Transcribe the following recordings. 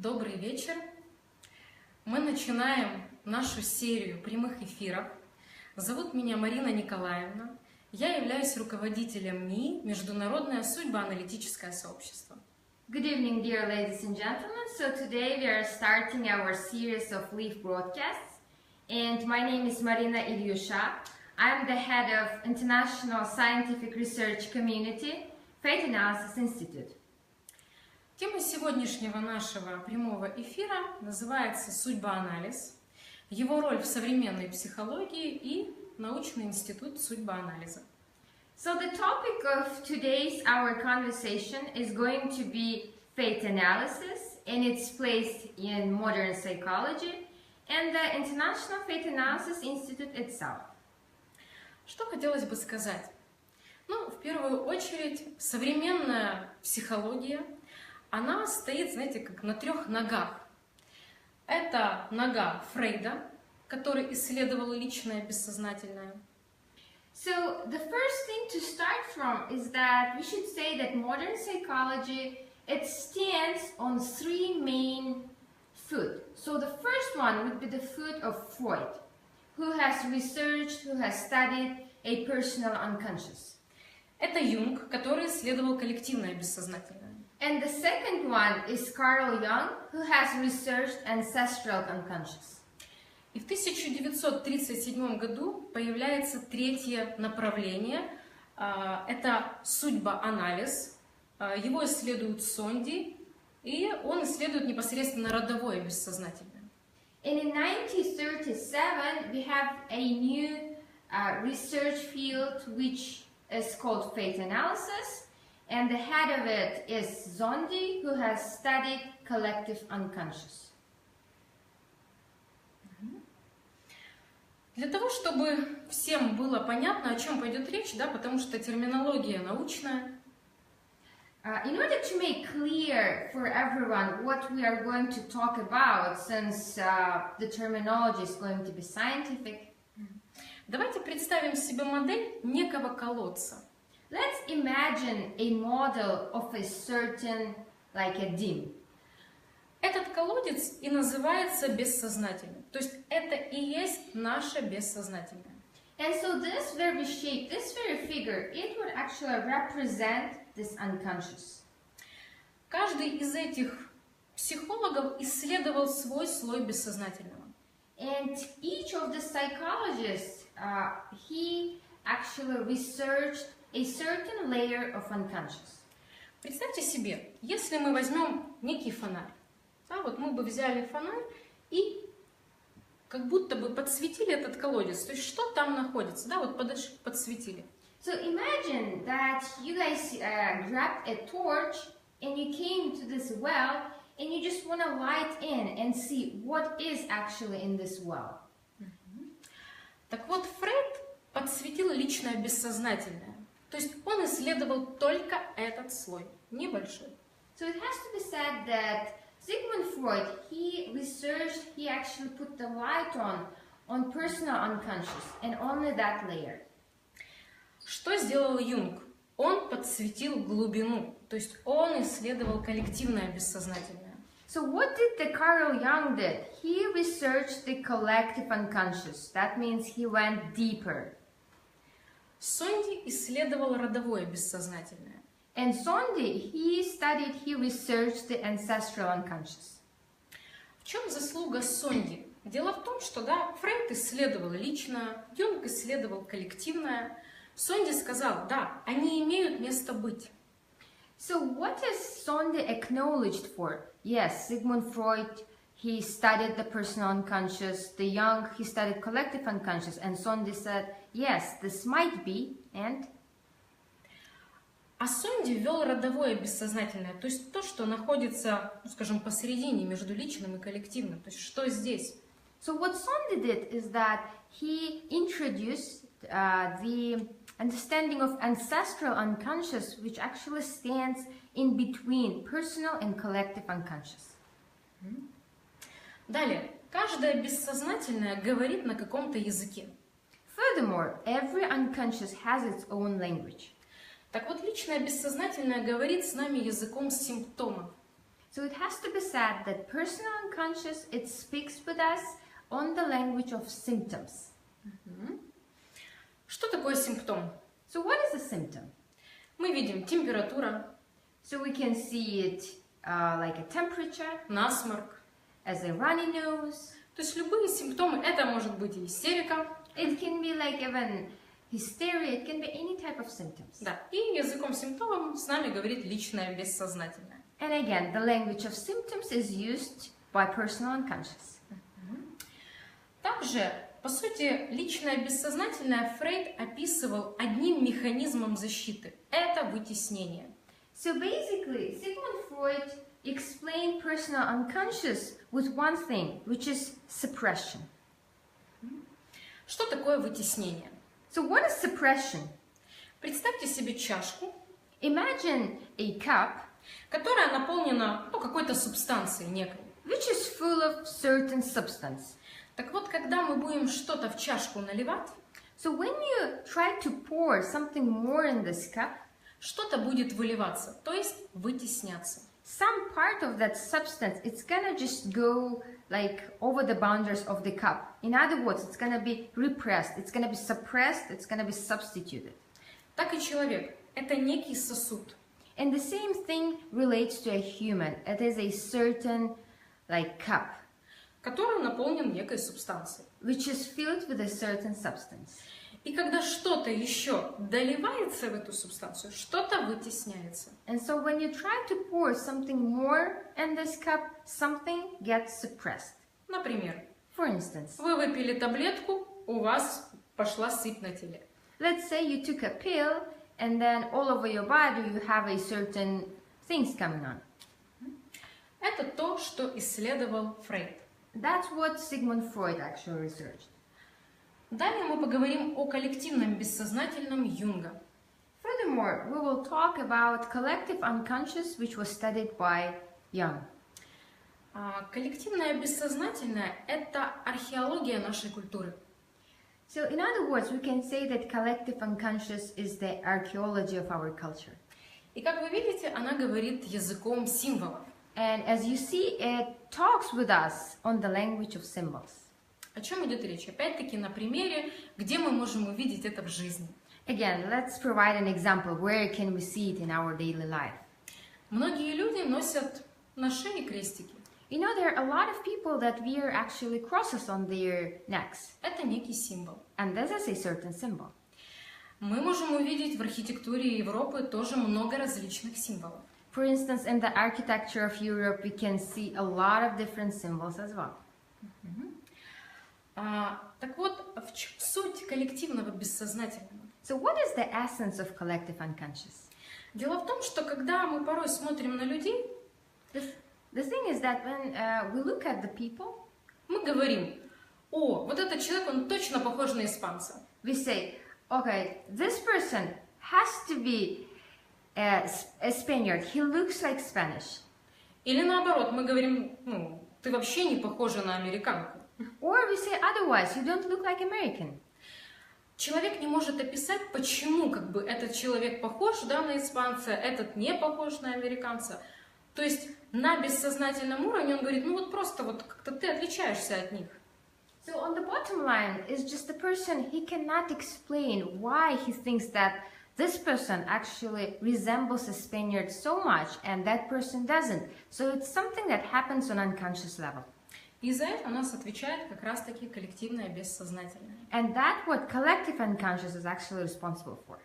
Добрый вечер! Мы начинаем нашу серию прямых эфиров. Зовут меня Марина Николаевна. Я являюсь руководителем МИ Международное Судьбоаналитическое сообщество. Good evening, dear ladies and gentlemen. So today we are starting our series of live broadcasts. And my name is Marina Ильюша. I'm the head of International Scientific Research Community, Fate Analysis Institute. Тема сегодняшнего нашего прямого эфира называется «Судьбоанализ», его роль в современной психологии и научный институт Судьбоанализа. So the topic of today's our conversation is going to be fate analysis and its place in modern psychology and the International Fate Analysis Institute itself. Что хотелось бы сказать? Ну, в первую очередь, современная психология, она стоит, знаете, как на трех ногах. Это нога Фрейда, который исследовал личное бессознательное. So the first thing to start from is that we should say that modern psychology, it stands on three main foot. So the first one would be the foot of Freud, who has researched, who has studied a personal unconscious. Это Юнг, который исследовал коллективное бессознательное. And the second one is Carl Jung, who has researched ancestral unconscious. И в 1937 году появляется третье направление. Это судьбоанализ. Его исследует Сонди, и он исследует непосредственно родовое бессознательное. And in 1937, we have a new research field which is called fate analysis. And the head of it is Zondi, who has studied collective unconscious. Для того, чтобы всем было понятно, о чем пойдет речь, да, потому что терминология научная. In order to make clear for everyone what we are going to talk about, since the terminology is going to be scientific, давайте представим себе модель некого колодца. Let's imagine a model of a certain, like a dam. Этот колодец и называется бессознательным. То есть это и есть наше бессознательное. And so this very shape, this very figure, it would actually represent this unconscious. Каждый из этих психологов исследовал свой слой бессознательного. And each of the psychologists, he actually researched a certain layer of unconscious. Представьте себе, если мы возьмем некий фонарь, да, вот мы бы взяли фонарь и как будто бы подсветили этот колодец, то есть что там находится, да, вот подошли, подсветили. So imagine that you guys grabbed a torch and you came to this well and you just want to light in and see what is actually in this well. Так вот, Фрейд подсветил личное бессознательное. То есть он исследовал только этот слой, небольшой. So it has to be said that Sigmund Freud, he researched, he actually put the light on personal unconscious and only that layer. Что сделал Юнг? Он подсветил глубину, то есть он исследовал коллективное бессознательное. So what did the Carl Jung did? He researched the collective unconscious. That means he went deeper. Сонди исследовал родовое бессознательное. And Sondi, he researched the ancestral unconscious. В чем заслуга Сонди? Дело в том, что да, Фрейд исследовал личное, Юнг исследовал коллективное. Сонди сказал, да, они имеют место быть. So what is Sondi acknowledged for? Yes, Sigmund Freud, he studied the personal unconscious. The Jung, he studied collective unconscious. And Sondi said, yes, this might be, and... А Сонди ввел родовое бессознательное, то есть то, что находится, ну, скажем, посередине между личным и коллективным. То есть что здесь? So what Sondi did is that he introduced the understanding of ancestral unconscious, which actually stands in between personal and collective unconscious. Далее, каждое бессознательное говорит на каком-то языке. Furthermore, every unconscious has its own language. Так вот, личное бессознательное говорит с нами языком симптомов. So it has to be said that personal unconscious, it speaks with us on the language of symptoms. Что такое симптом? So what is a symptom? Мы видим температура, So we can see it like a temperature, насморк. as a runny nose. То есть любые симптомы, это может быть и истерика. It can be like even hysteria, it can be any type of symptoms. Да. И языком симптомов с нами говорит личное бессознательное. And again, the language of symptoms is used by personal unconscious. Также, по сути, личное бессознательное Фрейд описывал одним механизмом защиты. Это вытеснение. So basically, Sigmund Freud explained personal unconscious with one thing, which is suppression. Что такое вытеснение? So what is suppression? Представьте себе чашку, Imagine a cup которая наполнена какой-то субстанцией некой. which is full of certain substance. Так вот, когда мы будем что-то в чашку наливать, So when you try to pour something more in this cup, что-то будет выливаться, то есть вытесняться. some part of that substance, it's gonna just go like over the boundaries of the cup. In other words, it's gonna be repressed, it's gonna be suppressed, it's gonna be substituted. Так и человек – это некий сосуд. And the same thing relates to a human. It is a certain like cup, который наполнен некой субстанцией. which is filled with a certain substance. И когда что-то еще доливается в эту субстанцию, что-то вытесняется. And so when you try to pour something more in this cup, something gets suppressed. Например, For instance, вы выпили таблетку, у вас пошла сыпь на теле. let's say you took a pill and then all over your body you have a certain things coming on. Это то, что исследовал Фрейд. That's what Sigmund Freud actually researched. Далее мы поговорим о коллективном бессознательном Юнга. Furthermore, we will talk about collective unconscious, which was studied by Jung. Коллективное бессознательное – это археология нашей культуры. So in other words, we can say that collective unconscious is the archaeology of our culture. И как вы видите, она говорит языком символов. And as you see, it talks with us on the language of symbols. О чем идет речь? Опять-таки на примере, где мы можем увидеть это в жизни. Again, let's provide an example. Where can we see it in our daily life? Многие люди носят на шее крестики. You know, there are a lot of people that wear actually crosses on their necks. Это некий символ. And this is a certain symbol. Мы можем увидеть в архитектуре Европы тоже много различных символов. For instance, in the architecture of Europe, we can see a lot of different symbols as well. Так вот, в чем суть коллективного бессознательного? So what is the essence of collective unconscious? Дело в том, что когда мы порой смотрим на людей, The thing is that when we look at the people, мы говорим: о, вот этот человек, он точно похож на испанца. we say, okay, this person has to be a Spaniard. He looks like Spanish. Или наоборот, мы говорим: ну, ты вообще не похожа на американку. Or we say otherwise, you don't look like American. Человек не может описать, почему этот человек похож, да, на испанца, этот не похож на американца. То есть на бессознательном уровне он говорит: ну вот просто вот как-то ты отличаешься от них. So on the bottom line is just the person, he cannot explain why he thinks that this person actually resembles a Spaniard so much and that person doesn't. So it's something that happens on unconscious level. И за это у нас отвечает как раз-таки коллективное бессознательное. And that's what collective unconscious is actually responsible for.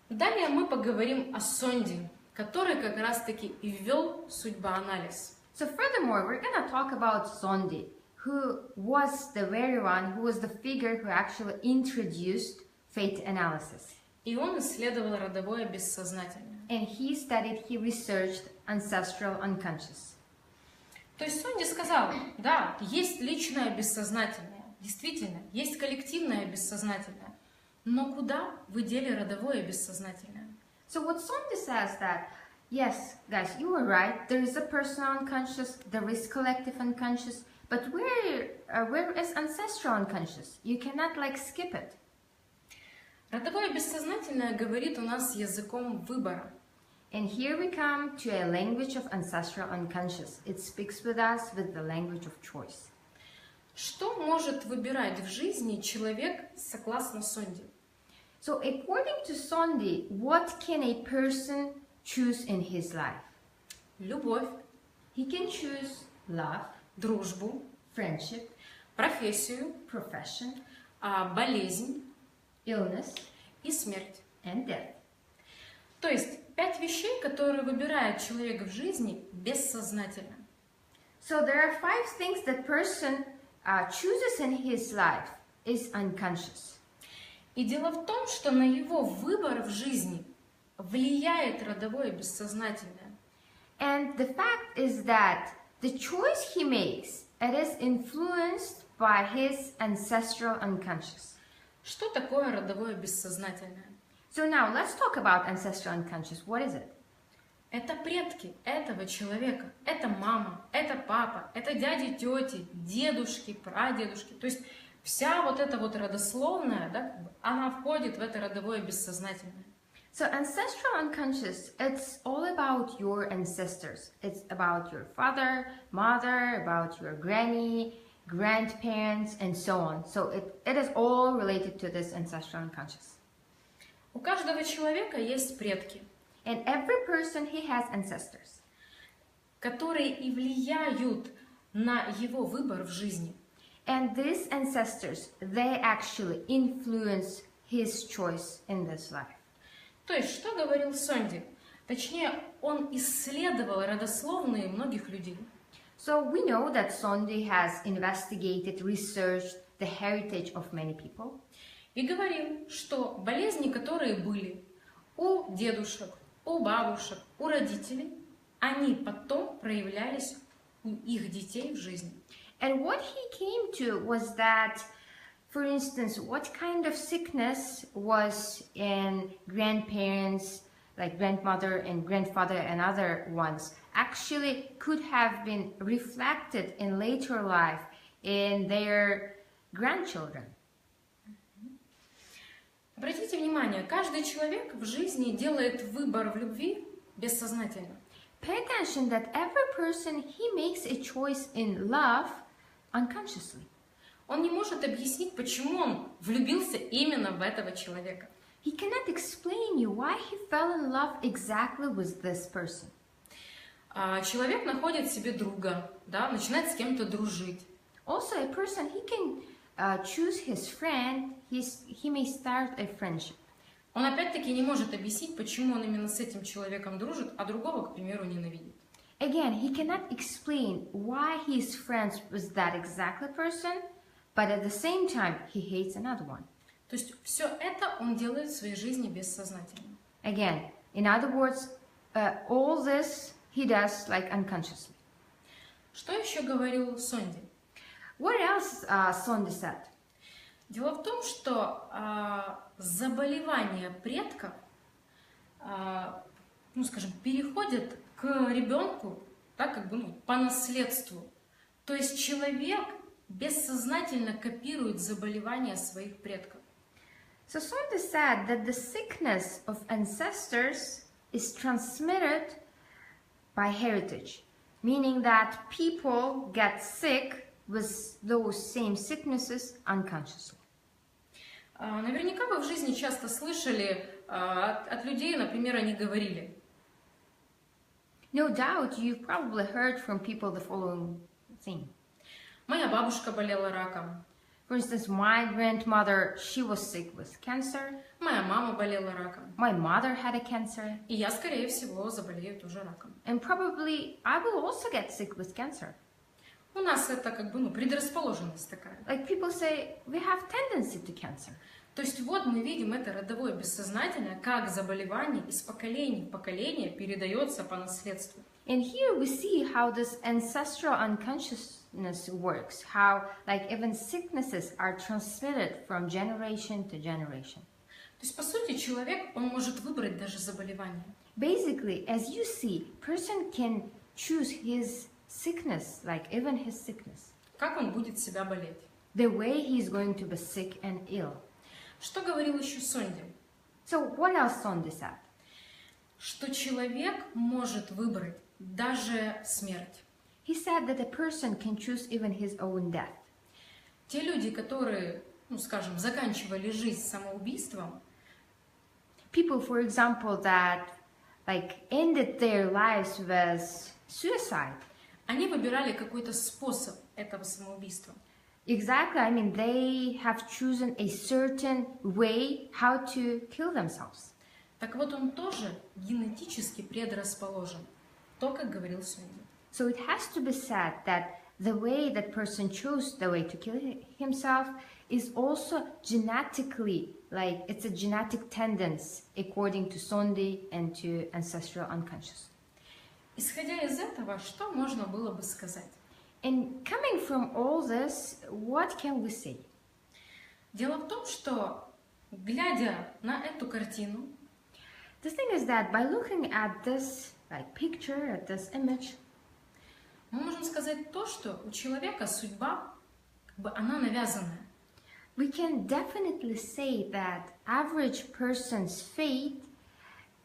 Далее мы поговорим о Сонде, который как раз-таки и ввел судьбоанализ. So furthermore, we're going to talk about Sondi, who was the very one, who was the figure who actually introduced fate analysis. И он исследовал родовое бессознательное. And he researched ancestral unconscious. То есть Сонди сказал: да, есть личное бессознательное, действительно, есть коллективное бессознательное, но куда вы дели родовое бессознательное? So what Sondi says that, yes, guys, you were right, there is a personal unconscious, there is collective unconscious, but where is ancestral unconscious? You cannot like skip it. Родовое бессознательное говорит у нас языком выбора. And here we come to a language of ancestral unconscious. It speaks with us with the language of choice. Что может выбирать в жизни человек согласно Сонде? So according to Sonde, what can a person choose in his life? Любовь, He can choose love, дружбу, friendship, профессию, profession, болезнь illness, и смерть. and death. То есть 5 вещей, которые выбирает человек в жизни бессознательно. So there are 5 things that person chooses in his life is unconscious. И дело в том, что на его выбор в жизни влияет родовое бессознательное. And the fact is that the choice he makes, it is influenced by his ancestral unconscious. Что такое родовое бессознательное? So now let's talk about ancestral unconscious. What is it? Это предки этого человека. Это мама, это папа, это дяди, тети, дедушки, прадедушки. То есть вся вот эта вот родословная, да, она входит в это родовое бессознательное. So ancestral unconscious, it's all about your ancestors. It's about your father, mother, about your granny, grandparents, and so on. So it is all related to this ancestral unconscious. У каждого человека есть предки, And every person, he has ancestors, которые и влияют на его выбор в жизни. and these ancestors, they actually influence his choice in this life. То есть, что говорил Сонди? Точнее, он исследовал родословные многих людей. So we know that Sonde has investigated, researched the heritage of many people. И говорил, что болезни, которые были у дедушек, у бабушек, у родителей, они потом проявлялись у их детей в жизни. And what he came to was that, for instance, what kind of sickness was in grandparents, like grandmother and grandfather and other ones, actually could have been reflected in later life in their grandchildren. Обратите внимание, каждый человек в жизни делает выбор в любви бессознательно. Pay attention that every person, he makes a choice in love unconsciously. Он не может объяснить, почему он влюбился именно в этого человека. He cannot explain you why he fell in love exactly with this person. Человек находит себе друга, да, начинает с кем-то дружить. Also, a person, he can choose his friend, he may start a friendship. Он опять-таки не может объяснить, почему он именно с этим человеком дружит, а другого, к примеру, ненавидит. Again, he cannot explain why he is friends with that exactly person, but at the same time, he hates another one. То есть все это он делает в своей жизни бессознательно. Again, in other words, all this he does like unconsciously. Что еще говорил Сонди? What else Sonde said? Дело в том, что заболевания предков, ну, скажем, переходят к ребенку, да, как бы, по наследству. То есть человек бессознательно копирует заболевания своих предков. So Sonde said that the sickness of ancestors is transmitted by heritage, meaning that people get sick with those same sicknesses unconsciously. Наверняка вы в жизни часто слышали от людей, например, они говорили: No doubt you've probably heard from people the following thing. моя бабушка болела раком, For instance, my grandmother, she was sick with cancer. моя мама болела раком, My mother had a cancer. и я, скорее всего, заболею тоже раком. And probably I will also get sick with cancer. У нас это как бы, предрасположенность такая. Like people say, we have tendency to cancer. То есть вот мы видим это родовое бессознательное, как заболевание из поколения в поколение передается по наследству. And here we see how this ancestral unconsciousness works, how like even sicknesses are transmitted from generation to generation. То есть, по сути, человек, он может выбрать даже заболевание. Basically, as you see, person can choose his sickness, like even his sickness, Как он будет себя болеть. the way he's going to be sick and ill. Что говорил еще Сонди? So what else Sonde said? что человек может выбрать даже смерть. He said that a person can choose even his own death. Те люди, которые, скажем, заканчивали жизнь самоубийством, People, for example, that ended their lives with suicide. они выбирали какой-то способ этого самоубийства. Exactly, I mean, they have chosen a certain way how to kill themselves. Так вот, он тоже генетически предрасположен, то, как говорил Сунди. So it has to be said that the way that person chose the way to kill himself is also genetically, it's a genetic tendency according to Sondi and to ancestral unconscious. Исходя из этого, что можно было бы сказать? And coming from all this, what can we say? Дело в том, что, глядя на эту картину, The thing is that by looking at this picture, at this image, мы можем сказать то, что у человека судьба, она навязанная. we can definitely say that average person's fate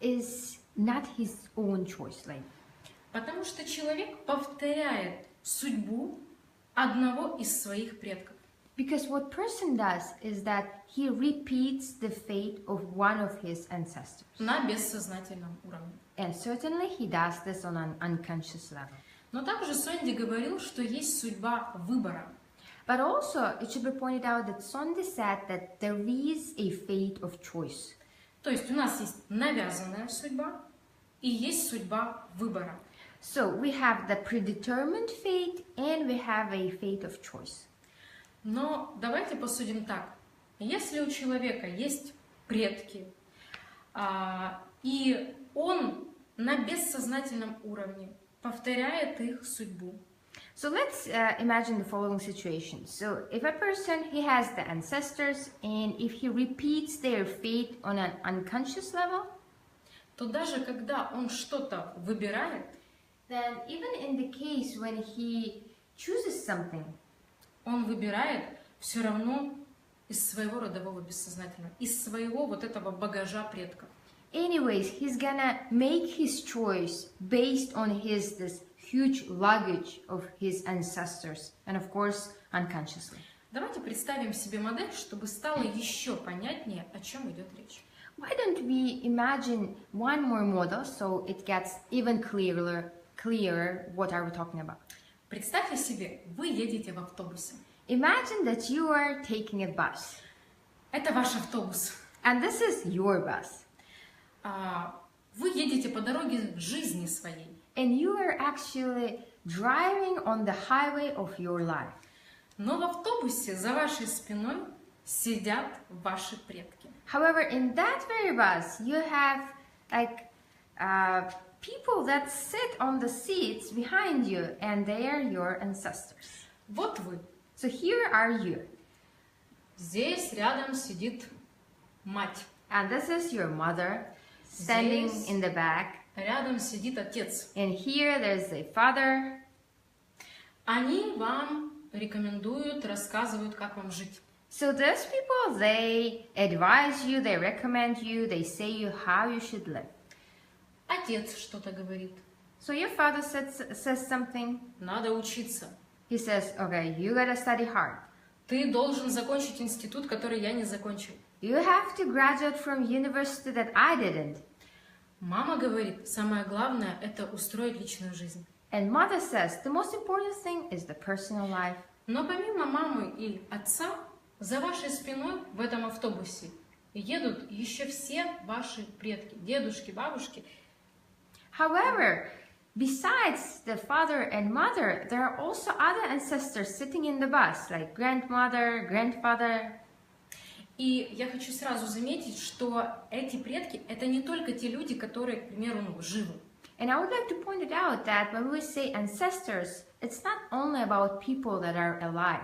is not his own choice. Потому что человек повторяет судьбу одного из своих предков. Because what person does is that he repeats the fate of one of his ancestors. На бессознательном уровне. And certainly he does this on an unconscious level. Но также Сонди говорил, что есть судьба выбора. But also, it should be pointed out that Sondi said that there is a fate of choice. То есть у нас есть навязанная судьба и есть судьба выбора. So we have the predetermined fate and we have a fate of choice. Но давайте посудим так. Если у человека есть предки, и он на бессознательном уровне повторяет их судьбу. So let's imagine the following situation. So if a person, he has the ancestors, and if he repeats their fate on an unconscious level, то даже когда он что-то выбирает, then even in the case when he chooses something, он выбирает все равно из своего родового бессознательного, из своего вот этого багажа предков. anyways, he's gonna make his choice based on this huge luggage of his ancestors, and of course, unconsciously. Давайте представим себе модель, чтобы стало еще понятнее, о чем идет речь. Why don't we imagine one more model so it gets even clearer what are we talking about? Представьте себе, вы едете в автобусе. Imagine that you are taking a bus, Это ваш автобус. and this is your bus, Вы едете по дороге жизни своей. and you are actually driving on the highway of your life. Но в автобусе за вашей спиной сидят ваши предки. However, in that very bus, you have people that sit on the seats behind you, and they are your ancestors. Вот вы. So here are you, Здесь рядом сидит мать. and this is your mother standing Здесь in the back, рядом сидит отец. and here there's a father. Они вам рекомендуют, рассказывают, как вам жить. So those people, they advise you, they recommend you, they say you how you should live. Отец что-то говорит. So your father says something. Надо учиться. He says, okay, you gotta study hard. Ты должен закончить институт, который я не закончил. You have to graduate from university that I didn't. Мама говорит, самое главное – это устроить личную жизнь. And mother says, the most important thing is the personal life. Но помимо мамы и отца, за вашей спиной в этом автобусе едут еще все ваши предки, дедушки, бабушки. However, besides the father and mother, there are also other ancestors sitting in the bus, like grandmother, grandfather. И я хочу сразу заметить, что эти предки – это не только те люди, которые, к примеру, живы. And I would like to point it out that when we say ancestors, it's not only about people that are alive.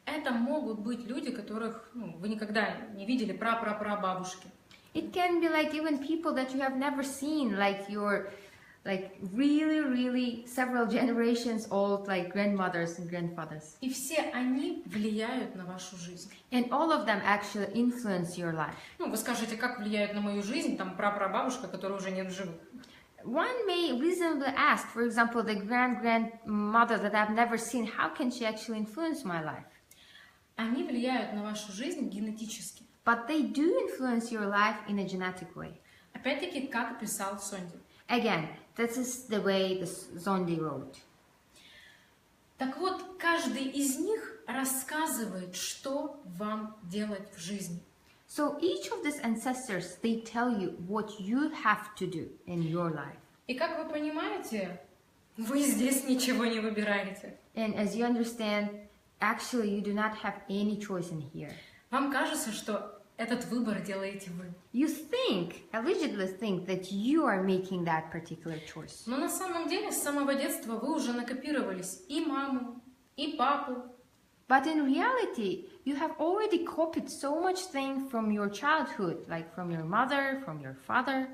Это могут быть люди, которых вы никогда не видели, прапрапрабабушки. It can be like even people that you have never seen, like your like really several generations old, like grandmothers and grandfathers. И все они влияют на вашу жизнь. And all of them actually influence your life. Ну, вы скажете, как влияют на мою жизнь, там, прапрабабушка, которая уже нет в живых. One may reasonably ask, for example, the grandmother that I've never seen, how can she actually influence my life? Они влияют на вашу жизнь генетически. But they do influence your life in a genetic way. Опять-таки, как писал Сонди. Again, this is the way the Zondi wrote. Так вот, каждый из них рассказывает, что вам делать в жизни. So each of these ancestors, they tell you what you have to do in your life. И как вы понимаете, вы здесь ничего не выбираете. And as you understand, actually you do not have any choice in here. Вам кажется, что этот выбор делаете вы. You allegedly think that you are making that particular choice. Но на самом деле с самого детства вы уже накопировались и маму, и папу. But in reality, you have already copied so much things from your childhood, like from your mother, from your father.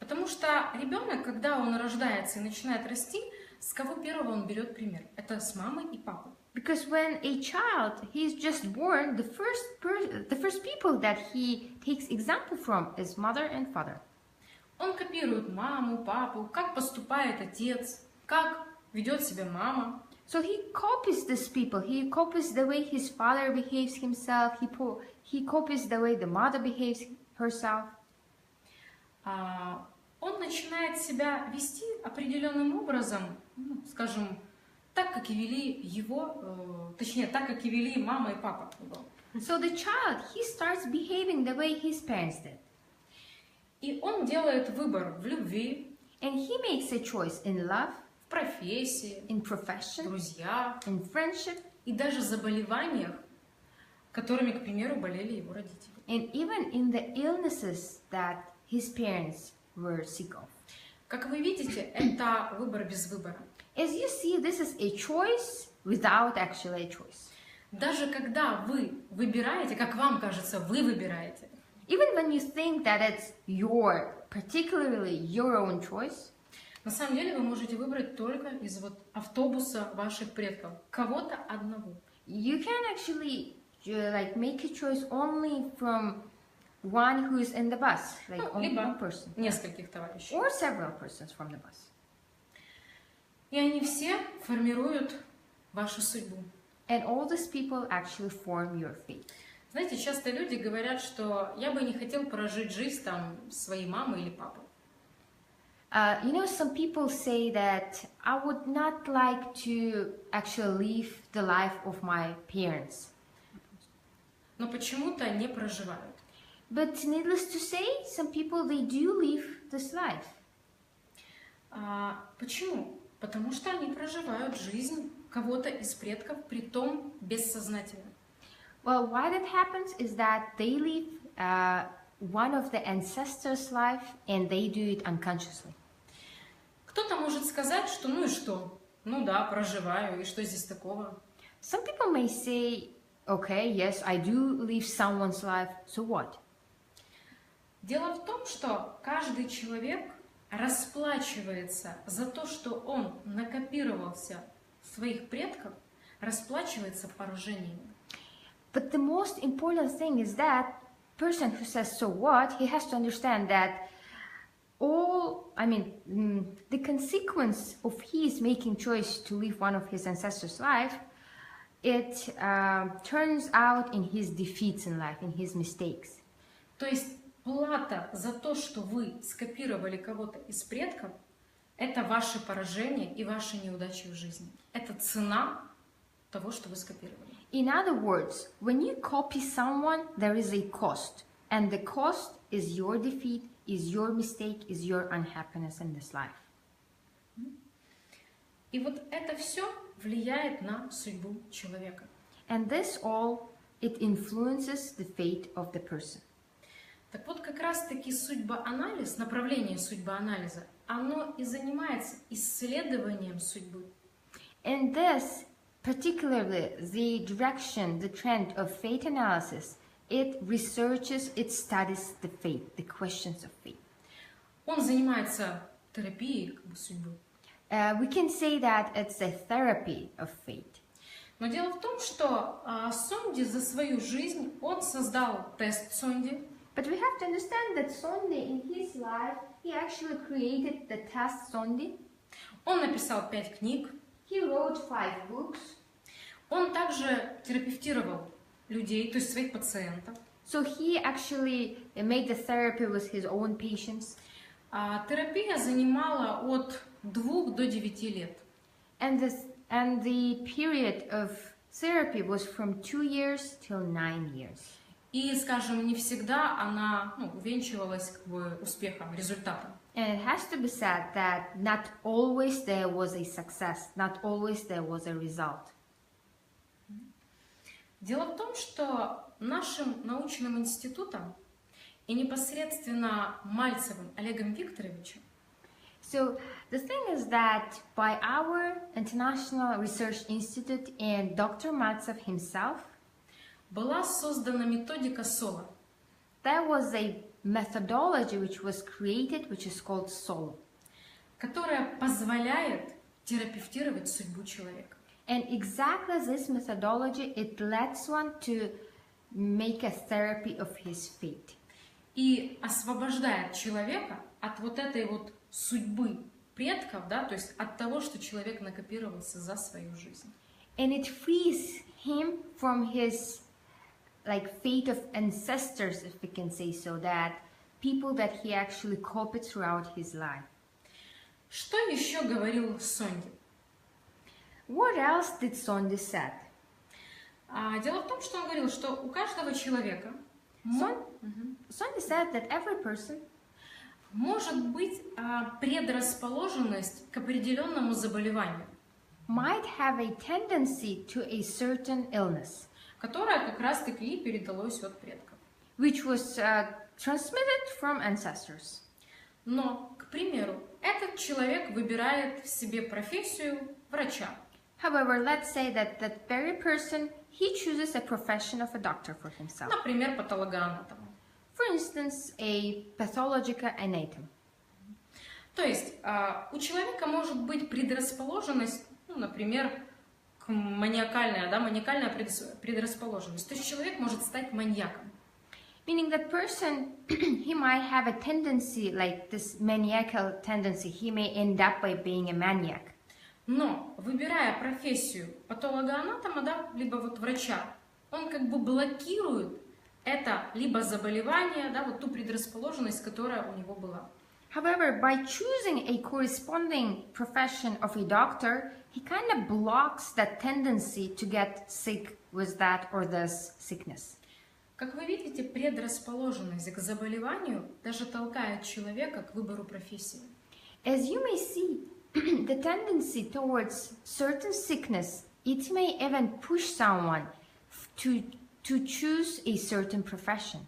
Потому что ребенок, когда он рождается и начинает расти, с кого первого он берет пример? Это с мамы и папы. Because when a child he's just born, the first people that he takes example from is mother and father. Он копирует маму, папу, как поступает отец, как ведет себя мама. So he copies these people. He copies the way his father behaves himself. He copies the way the mother behaves herself. Он начинает себя вести определенным образом, скажем, так, как и вели его, точнее, так, как и вели мама и папа. So the child, he starts behaving the way his parents did. И он делает выбор в любви, And he makes a choice in love, в профессии, in profession, в друзьях in friendship, и даже заболеваниях, которыми, к примеру, болели его родители. and even in the illnesses that his parents were sick of. Как вы видите, это выбор без выбора. As you see, this is a choice without actually a choice. Даже когда вы выбираете, как вам кажется, вы выбираете, Even when you think that it's particularly your own choice, на самом деле вы можете выбрать только из автобуса ваших предков, кого-то одного. you can actually make a choice only from one who is in the bus, like only либо one person, нескольких товарищей. or several persons from the bus. И они все формируют вашу судьбу. And all these people actually form your fate. Знаете, часто люди говорят, что я бы не хотел прожить жизнь там своей мамы или папы. Some people say that I would not like to actually live the life of my parents. Но почему-то не проживают. But needless to say, some people, they do live this life. Почему? Потому что они проживают жизнь кого-то из предков, притом бессознательно. Well, why that happens is that they live one of the ancestors' life and they do it unconsciously. Кто-то может сказать, что ну и что? Ну да, проживаю, и что здесь такого? Some people may say, okay, yes, I do live someone's life, so what? Дело в том, что каждый человек расплачивается за то, что он накопировался своих предков, расплачивается поражениями. But the most important thing is that person who says, so what, he has to understand that the consequence of his making choice to live one of his ancestors' life, it turns out in his defeats in life, in his mistakes. То есть плата за то, что вы скопировали кого-то из предков, это ваши поражения и ваши неудачи в жизни. Это цена того, что вы скопировали. In other words, when you copy someone, there is a cost. And the cost is your defeat, is your mistake, is your unhappiness in this life. И вот это все влияет на судьбу человека. And this all, it influences the fate of the person. Так вот, как раз-таки судьбоанализ, направление судьбоанализа, оно и занимается исследованием судьбы. And this, particularly the direction, the trend of fate analysis, it researches, it studies the fate, the questions of fate. Он занимается терапией как бы судьбы. We can say that it's a therapy of fate. Но дело в том, что Сонди за свою жизнь, он создал тест Сонди. But we have to understand that Sondi in his life, he actually created the test Sondi. Он написал 5 книг. He wrote 5 books. Он также терапевтировал людей, то есть своих пациентов. So he actually made the therapy with his own patients. Терапия занимала от 2 до 9 лет. And the period of therapy was from 2 years till 9 years. И, скажем, не всегда она увенчивалась как бы успехом, результатом. And it has to be said that not always there was a success, not always there was a result. Дело в том, что нашим научным институтом и непосредственно Мальцевым Олегом Викторовичем So the thing is that by our International Research Institute and Dr. Mальцев himself, была создана методика СОЛО. there was a methodology which was created, which is called SOLO. Которая позволяет терапевтировать судьбу человека. And exactly this methodology, it lets one to make a therapy of his fate. И освобождает человека от вот этой вот судьбы предков, да, то есть от того, что человек накопировался за свою жизнь. And it frees him from his fate of ancestors, if we can say so, that people that he actually copied throughout his life. Что еще говорил Сонди? What else did Sondi said? Дело в том, что он говорил, что у каждого человека Sondi said that every person может быть предрасположенность к определенному заболеванию, might have a tendency to a certain illness, которое как раз-таки и передалось от предков. which was transmitted from ancestors. Но, к примеру, этот человек выбирает себе профессию врача. However, let's say that that very person, he chooses a profession of a doctor for himself. Например, патологоанатома. For instance, a pathological anatomy. То есть у человека может быть предрасположенность, например, к маниакальная предрасположенность. То есть человек может стать маньяком. Meaning that person, he might have a tendency, like this maniacal tendency, he may end up by being a maniac. Но, выбирая профессию патологоанатома, да, либо вот врача, он как бы блокирует это либо заболевание, да, вот ту предрасположенность, которая у него была. However, by choosing a corresponding profession of a doctor, he kind of blocks that tendency to get sick with that or this sickness. Как вы видите, предрасположенность к заболеванию даже толкает человека к выбору профессии. As you may see, the tendency towards certain sickness, it may even push someone to choose a certain profession.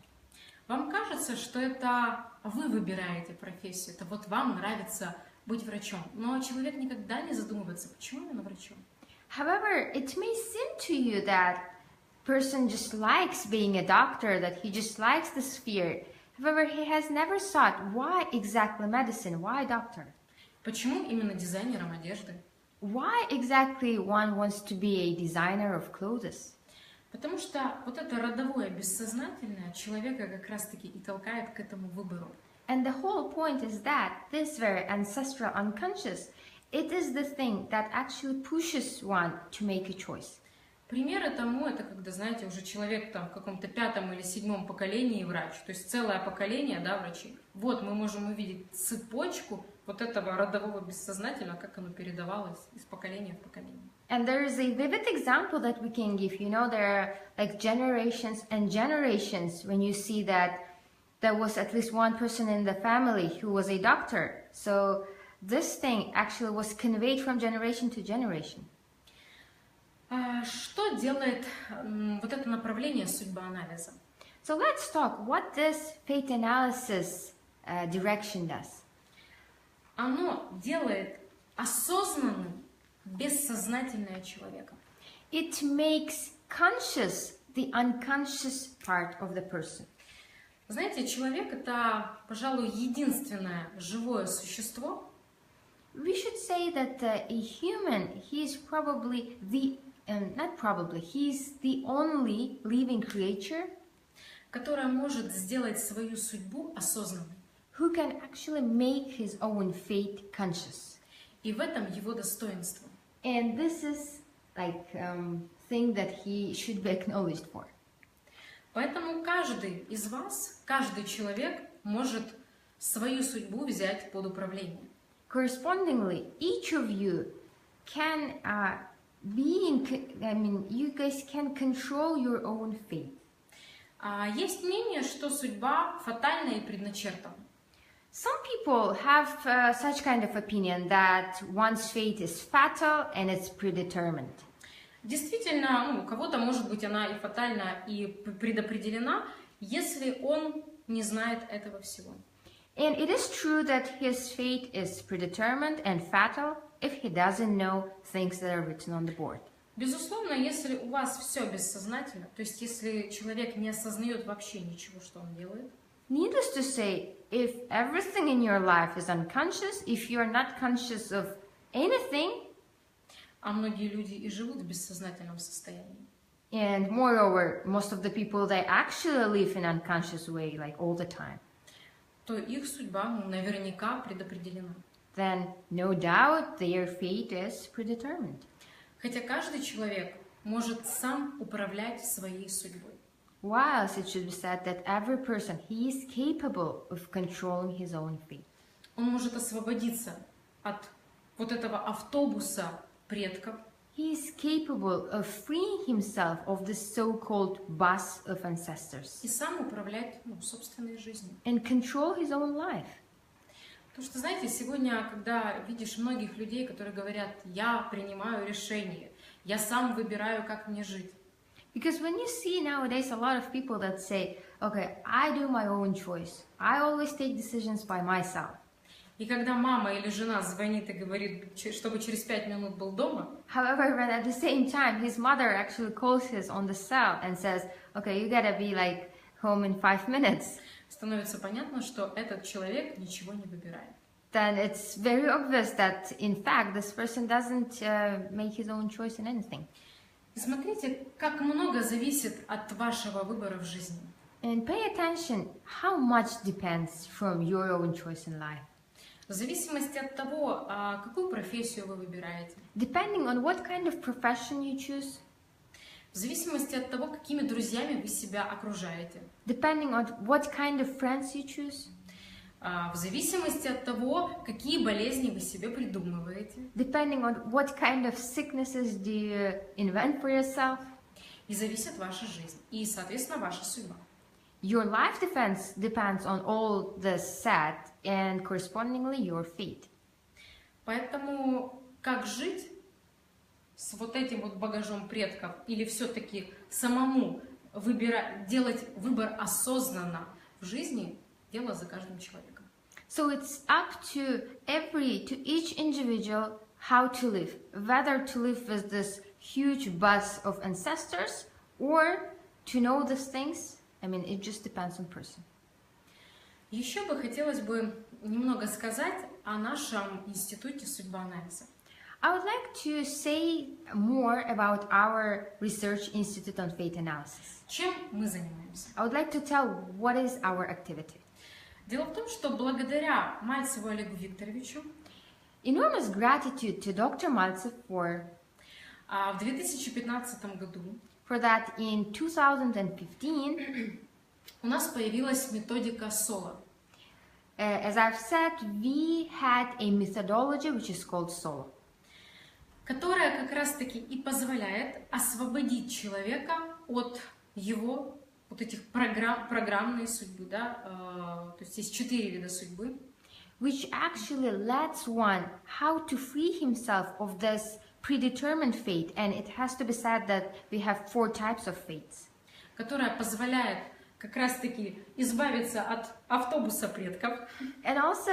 Вам кажется, что это вы выбираете профессию, это вот вам нравится быть врачом, но человек никогда не задумывается, почему именно врачом. However, it may seem to you that person just likes being a doctor, that he just likes the sphere. However, he has never thought, why exactly medicine? Why doctor? Почему именно дизайнером одежды? Why exactly one wants to be a designer of clothes? Потому что вот это родовое бессознательное человека как раз-таки и толкает к этому выбору. And the whole point is that this very ancestral unconscious, it is the thing that actually pushes one to make a choice. Примеры тому это когда, знаете, уже человек там в каком-то 5-м или 7-м поколении врач, то есть целое поколение, да, врачей. Вот мы можем увидеть цепочку вот этого родового бессознательного, как оно передавалось из поколения в поколение. And there is a vivid example that we can give. You know, there are like generations and generations when you see that there was at least one person in the family who was a doctor. So this thing actually was conveyed from generation to generation. Что делает вот это направление судьбоанализа? So let's talk what this fate analysis direction does. Оно делает осознанным бессознательное человека. It makes conscious the unconscious part of the person. Знаете, человек — это, пожалуй, единственное живое существо, we should say that a human, he is probably the, not probably, he's the only living creature которая может сделать свою судьбу осознанной. who can actually make his own fate conscious. И в этом его достоинство. And this is like thing that he should be acknowledged for. Поэтому каждый из вас, каждый человек может свою судьбу взять под управление. Correspondingly, each of you can you guys can control your own fate. Есть мнение, что судьба фатальна и предначертана. Some people have such kind of opinion that one's fate is fatal and it's predetermined. Действительно, у кого-то, может быть, она и фатальна, и предопределена, если он не знает этого всего. And it is true that his fate is predetermined and fatal if he doesn't know things that are written on the board. Безусловно, если у вас все бессознательно, то есть если человек не осознает вообще ничего, что он делает. Needless to say, if everything in your life is unconscious, if you are not conscious of anything, А многие люди и живут в бессознательном состоянии. and moreover, most of the people, they actually live in unconscious way, like all the time, То их судьба наверняка предопределена. then no doubt their fate is predetermined. Хотя каждый человек может сам управлять своей судьбой. Whilst it should be said that every person, he is capable of controlling his own fate. Он может освободиться от вот этого автобуса предков. He is capable of freeing himself of the so-called bus of ancestors И сам управлять собственной жизнью. and control his own life. Потому что, знаете, сегодня, когда видишь многих людей, которые говорят, я принимаю решение, я сам выбираю, как мне жить. Because when you see nowadays a lot of people that say, okay, I do my own choice. I always take decisions by myself. И когда мама или жена звонит и говорит, чтобы через 5 минут был дома, However, when at the same time his mother actually calls his on the cell and says, okay, you gotta be like home in 5 minutes, становится понятно, что этот человек ничего не выбирает. then it's very obvious that in fact this person doesn't make his own choice in anything. И смотрите, как много зависит от вашего выбора в жизни. And pay attention how much depends from your own choice in life. В зависимости от того, какую профессию вы выбираете, Depending on what kind of profession you choose, в зависимости от того, какими друзьями вы себя окружаете, depending on what kind of friends you choose, в зависимости от того, какие болезни вы себе придумываете, depending on what kind of sicknesses do you invent for yourself, и зависит ваша жизнь, и, соответственно, ваша судьба. your life depends on all this set and correspondingly your fate. Поэтому как жить с вот этим вот багажом предков или все-таки самому делать выбор осознанно в жизни, дело за каждым человеком. So it's up to each individual how to live, whether to live with this huge bus of ancestors or to know these things. I mean, it just depends on person. Еще бы хотелось бы немного сказать о нашем институте судьбоанализа. I would like to say more about our research institute on fate analysis. Чем мы занимаемся? I would like to tell what is our activity. Дело в том, что благодаря Мальцеву Олегу Викторовичу Enormous gratitude to Dr. Mальцев в 2015 году for that in 2015 у нас появилась методика SOLO. As I've said, we had a methodology which is called SOLO, которая как раз-таки и позволяет освободить человека от его вот этих программной судьбы, да, то есть есть 4 вида судьбы, which actually lets one how to free himself of this predetermined fate, and it has to be said that we have 4 types of fates, которая позволяет как раз-таки избавиться от автобуса предков, and also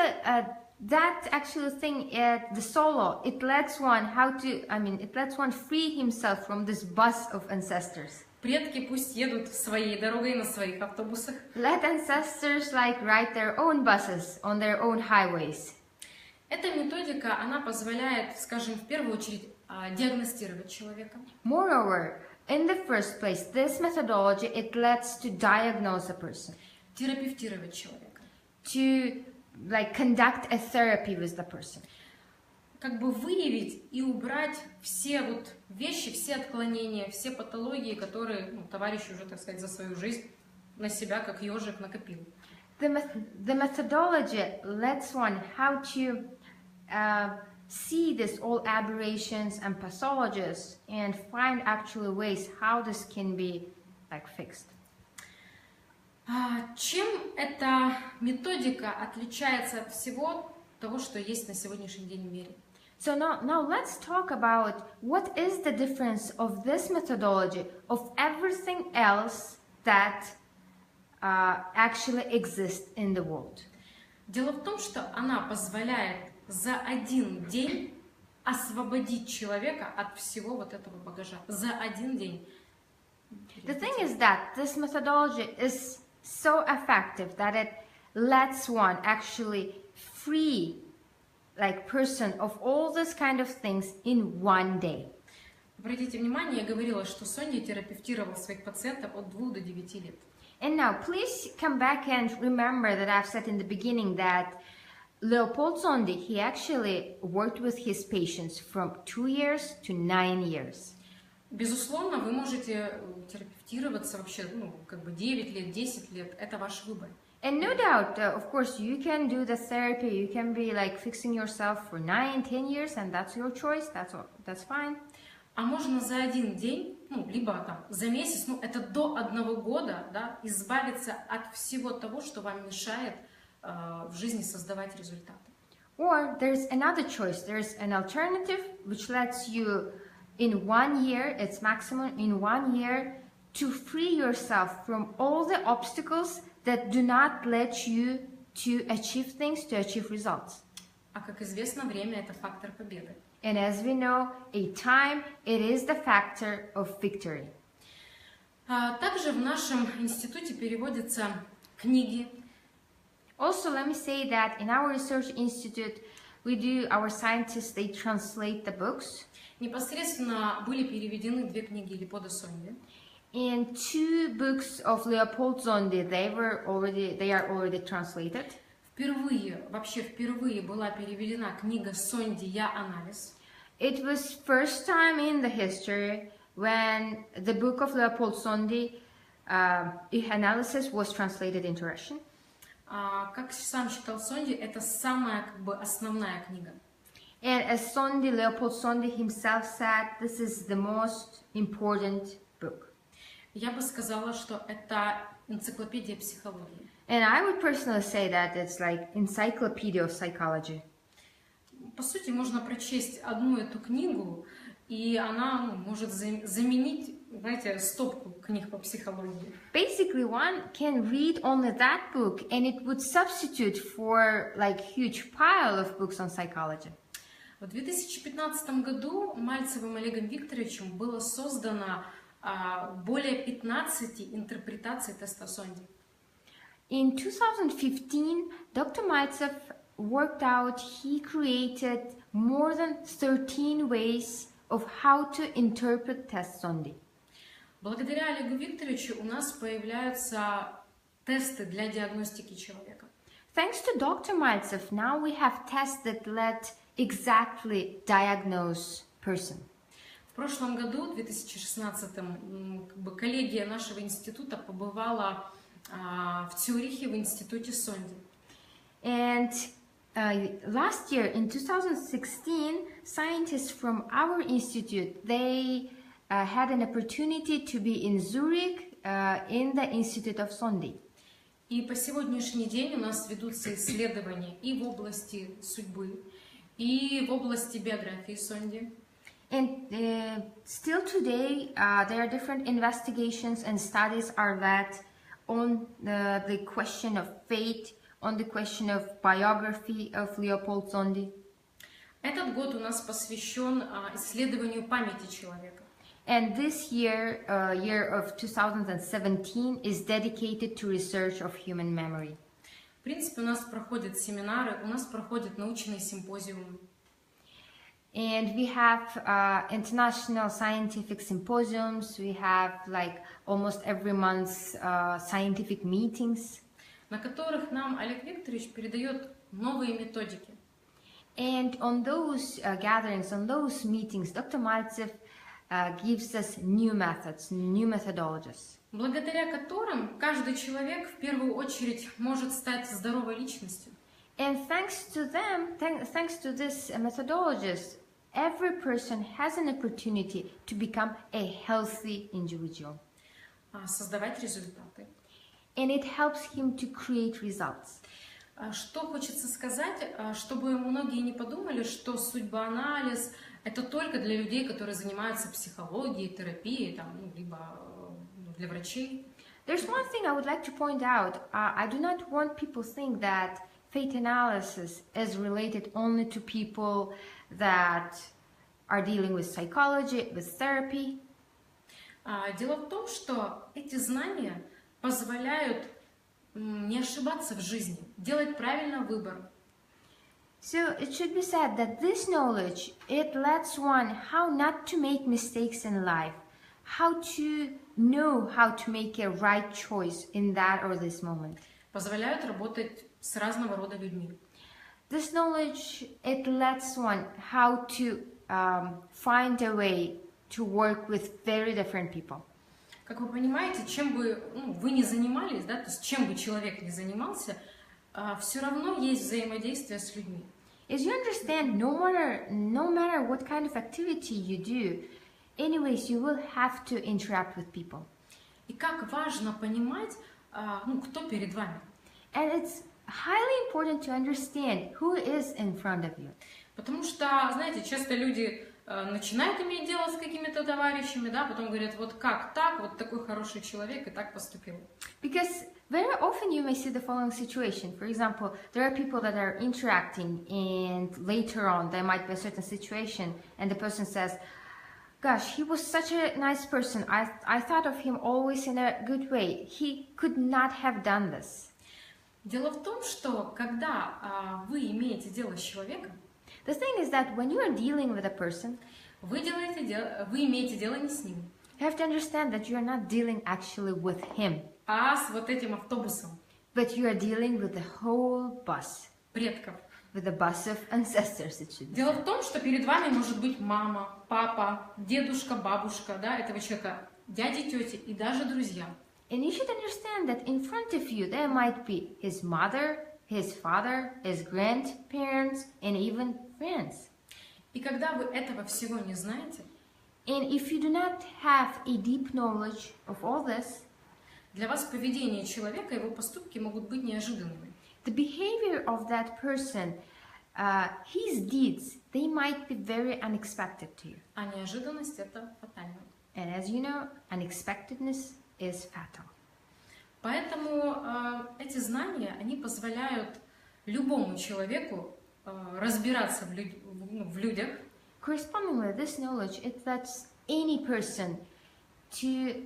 that actual thing at the solo, it lets one it lets one free himself from this bus of ancestors. Предки пусть едут своей дорогой на своих автобусах. Let ancestors like ride their own buses on their own highways. Эта методика, она позволяет, скажем, в первую очередь диагностировать человека. Moreover, in the first place, this methodology, it lets to diagnose a person, Терапевтировать человека. to like conduct a therapy with the person. Как бы выявить и убрать все вот вещи, все отклонения, все патологии, которые товарищ уже, так сказать, за свою жизнь на себя, как ежик, накопил. The methodology lets one how to see this all aberrations and pathologies and find actually ways how this can be like fixed. Чем эта методика отличается от всего того, что есть на сегодняшний день в мире? So now let's talk about what is the difference of this methodology of everything else that actually exists in the world. Дело в том, что она позволяет за один день освободить человека от всего вот этого багажа. За один день. The thing is that this methodology is so effective that it lets one actually free like person of all this kind of things in one day. Обратите внимание, я говорила, что Соня терапевтировал своих пациентов от 2 до 9 лет. And now please come back and remember that I've said in the beginning that Leopold Sondi, he actually worked with his patients from 2 years to 9 years. Безусловно, вы можете терапевтироваться вообще, как бы 9 лет, 10 лет, это ваш выбор. And no doubt, of course, you can do the therapy, you can be like fixing yourself for 9, 10 years, and that's your choice, that's fine. А можно за один день, либо там за месяц, это до 1 года, да, избавиться от всего того, что вам мешает в жизни создавать результаты. Or there's another choice, there's an alternative which lets you in 1 year, it's maximum in 1 year, to free yourself from all the obstacles that do not let you to achieve things, to achieve results. А как известно, время – это фактор победы. And as we know, a time, it is the factor of victory. Также в нашем институте переводятся книги. Also, let me say that in our research institute, our scientists, they translate the books. Непосредственно были переведены 2 книги Леопольда Сонди. And 2 books of Leopold Sondi, they are already translated. Впервые была переведена книга Сонди «Я анализ». It was first time in the history when the book of Leopold Sondi, Analysis, was translated into Russian. Как сам считал Сонди, это самая основная книга. And as Leopold Sondi himself said, this is the most important book. Я бы сказала, что это энциклопедия психологии. And I would personally say that it's like encyclopedia of psychology. По сути, можно прочесть одну эту книгу, и она может заменить, знаете, стопку книг по психологии. Basically, one can read only that book, and it would substitute for like huge pile of books on psychology. В 2015 году Мальцевым Олегом Викторовичем было создано более 15 интерпретаций теста Сонди. In 2015, Dr. Mальцев worked out, he created more than 13 ways of how to interpret test Sondi. Благодаря Олегу Викторовичу у нас появляются тесты для диагностики человека. Thanks to Dr. Mальцев, now we have tests that let exactly diagnose person. В прошлом году, в 2016, коллегия нашего института побывала в Цюрихе в институте Сонди. And last year, in 2016, scientists from our institute, they had an opportunity to be in Zurich in the Institute of Sondi. И по сегодняшний день у нас ведутся исследования и в области судьбы, и в области биографии Сонди. And still today, there are different investigations and studies are led on the question of fate, on the question of biography of Leopold Sondi. Этот год у нас посвящен исследованию памяти человека. And this year, year of 2017, is dedicated to research of human memory. В принципе, у нас проходят семинары, у нас проходят научные симпозиумы. And we have international scientific symposiums. We have like almost every month scientific meetings. На которых нам Олег Викторович передает новые методики. And on those gatherings, on those meetings, Dr. Mальцев gives us new methods, new methodologies. Благодаря которым каждый человек в первую очередь может стать здоровой личностью. And thanks to them, thanks to these methodologies, every person has an opportunity to become a healthy individual. Создавать результаты. And it helps him to create results. Что хочется сказать, чтобы многие не подумали, что судьбоанализ это только для людей, которые занимаются психологией, терапией, там, либо для врачей. There's one thing I would like to point out. I do not want people to think that fate analysis is related only to people that are dealing with psychology, with therapy. Дело в том, что эти знания позволяют не ошибаться в жизни, делать правильный выбор. So it should be said that this knowledge, it lets one how not to make mistakes in life, how to know how to make a right choice in that or this moment. Позволяют работать с разного рода людьми. This knowledge, it lets one how to find a way to work with very different people. Как вы понимаете, чем бы вы ни занимались, да, то есть чем бы человек ни занимался, все равно есть взаимодействие с людьми. As you understand, no matter what kind of activity you do, anyways, you will have to interact with people. И как важно понимать, кто перед вами. And it's highly important to understand who is in front of you. Потому что, знаете, часто люди начинают иметь дело с какими-то товарищами, да, потом говорят, вот как так, вот такой хороший человек и так поступил. Because very often you may see the following situation. For example, there are people that are interacting and later on there might be a certain situation and the person says, gosh, he was such a nice person. I thought of him always in a good way. He could not have done this. Дело в том, что когда вы имеете дело с человеком, the thing is that when you are dealing with a person, вы имеете дело не с ним. You have to understand that you are not dealing actually with him. А с вот этим автобусом. But you are dealing with the whole bus. Предков. With the bus of ancestors, it should be. Дело в том, что перед вами может быть мама, папа, дедушка, бабушка, да, этого человека, дяди, тети и даже друзья. And you should understand that in front of you there might be his mother, his father, his grandparents, and even friends. И когда вы этого всего не знаете, and if you do not have a deep knowledge of all this, для вас поведение человека, его поступки могут быть неожиданными. The behavior of that person, his deeds, they might be very unexpected to you. А неожиданность это фатально. And as you know, unexpectedness is fatal. Поэтому эти знания, они позволяют любому человеку разбираться в людях. Correspondingly, this knowledge, it lets any person to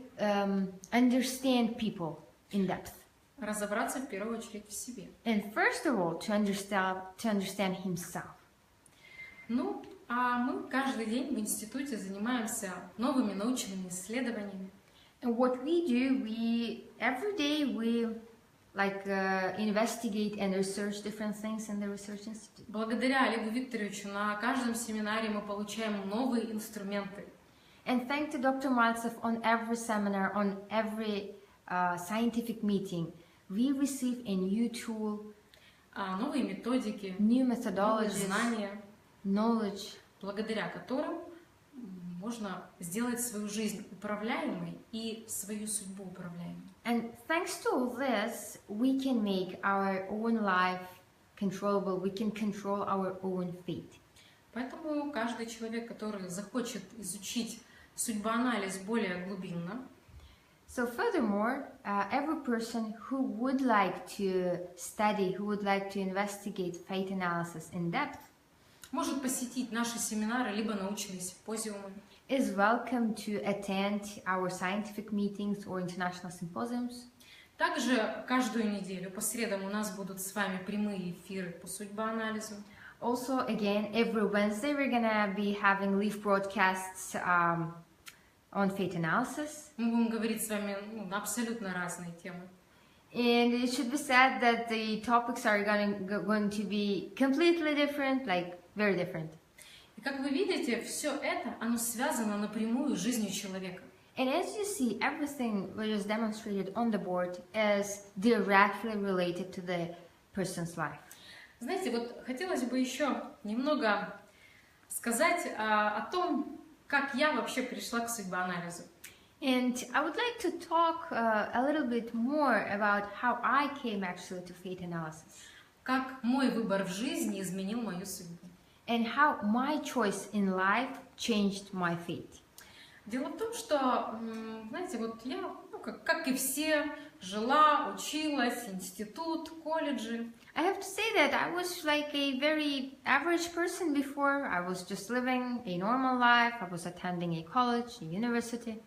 understand people in depth. Разобраться в первую очередь в себе. And first of all, to understand himself. Ну, а мы каждый день в институте занимаемся новыми научными исследованиями. And what we do, every day we investigate and research different things in the research institute. Благодаря Олегу Викторовичу на каждом семинаре мы получаем новые инструменты. And thanks to Dr. Mальцев, on every seminar, on every scientific meeting, we receive a new tool, новые методики, new methodologies, новые знания, knowledge, благодаря которым можно сделать свою жизнь управляемой и свою судьбу управляемой. And thanks to all this, we can make our own life controllable. We can control our own fate. Поэтому каждый человек, который захочет изучить судьбоанализ более глубинно, so furthermore, every person who would like to study, who would like to investigate fate analysis in depth, может посетить наши семинары либо научные симпозиумы, is welcome to attend our scientific meetings or international symposiums. Также каждую неделю по средам у нас будут с вами прямые эфиры по судьбоанализу. Also, again, every Wednesday we're gonna be having live broadcasts on fate analysis. Мы будем говорить с вами на абсолютно разные темы. And it should be said that the topics are going to be completely different, like very different. И как вы видите, все это, оно связано напрямую с жизнью человека. And as you see, everything which is demonstrated on the board is directly related to the person's life. Знаете, вот хотелось бы еще немного сказать о том, как я вообще пришла к судьбоанализу. And I would like to talk a little bit more about how I came actually to fate analysis. Как мой выбор в жизни изменил мою судьбу. And how my choice in life changed my fate. Дело в том, что, знаете, вот я, как и все, жила, училась, институт, колледжи. I have to say that I was like a very average person before. I was just living a normal life. I was attending a college, a university.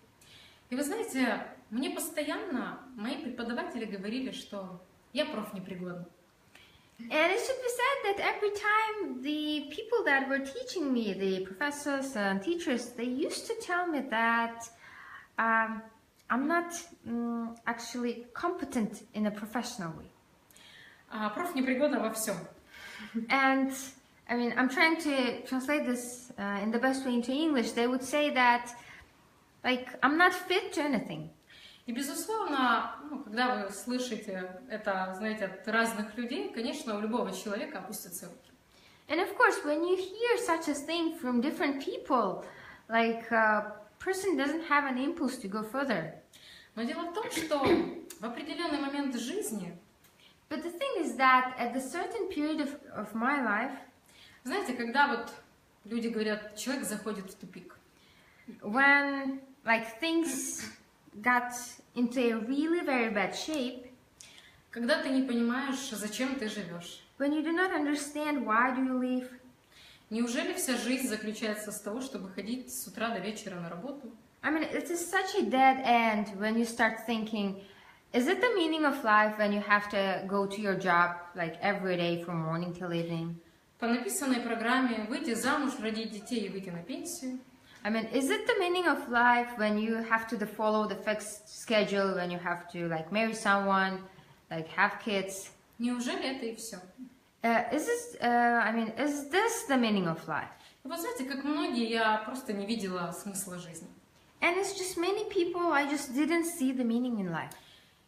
И вы знаете, мне постоянно мои преподаватели говорили, что я профнепригодна. And it should be said that every time the people that were teaching me, the professors and teachers, they used to tell me that I'm not actually competent in a professional way. Профнепригодна во всем. And I mean, I'm trying to translate this in the best way into English. They would say that, like, I'm not fit to anything. И, безусловно, когда вы слышите это, знаете, от разных людей, конечно, у любого человека опустятся руки. And of course, when you hear such a thing from different people, like a person doesn't have an impulse to go further. Но дело в том, что в определенный момент жизни, But the thing is that at a certain period of my life, знаете, когда вот люди говорят, человек заходит в тупик. When like things got into a really very bad shape, когда ты не понимаешь, зачем ты живешь. when you do not understand why do you live, Неужели вся жизнь заключается с того, чтобы ходить с утра до вечера на работу? I mean, it is such a dead end when you start thinking, is it the meaning of life when you have to go to your job like every day from morning till evening? По написанной программе выйти замуж, родить детей и выйти на пенсию. I mean, is it the meaning of life when you have to follow the fixed schedule, when you have to like marry someone, like have kids? Неужели это и все? Is this the meaning of life? И вот знаете, как многие, я просто не видела смысла жизни. And it's just many people, I just didn't see the meaning in life.